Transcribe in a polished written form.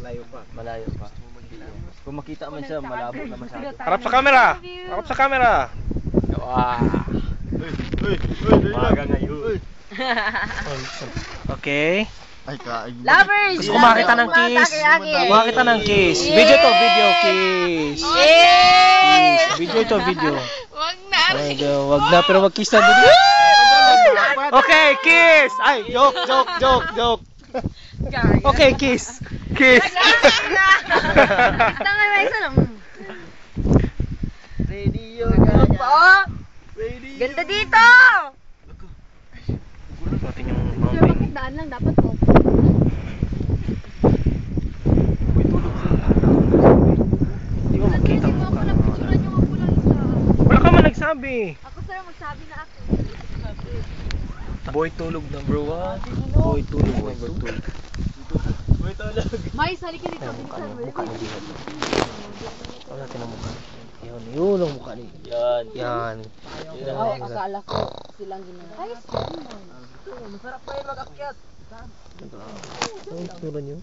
Malayo pa. Kung makita man siya, malabo na masyado. Harap sa camera! Harap sa camera! Wow! Umaga ngayon. Okay. Ay, kain. Lovers! Gusto ko makita ng kiss. Makita ng kiss. Video to, video. Kiss. Video ito, video. Wag na. Wag na, pero mag-kiss na dito. Okay, kiss! Ay, joke. Okay, kiss. Kiss. Tangan na isa lang. Radio. Ganda dito! Natin yung mountain. Daan lang dapat po. Hindi mo makita ang mukha. Wala ka man nagsabi. Ako sir, magsabi na ako. Boy tulog number 1. Boy tulog number 2. May sali ka dito. Mukha ni Jihad. Wala natin ang mukha. Yun ang mukha ni. Yan. Ay, akala ko silang ginawa. Ay, Masarap pa yun mag-akyat. Ang tura nyo.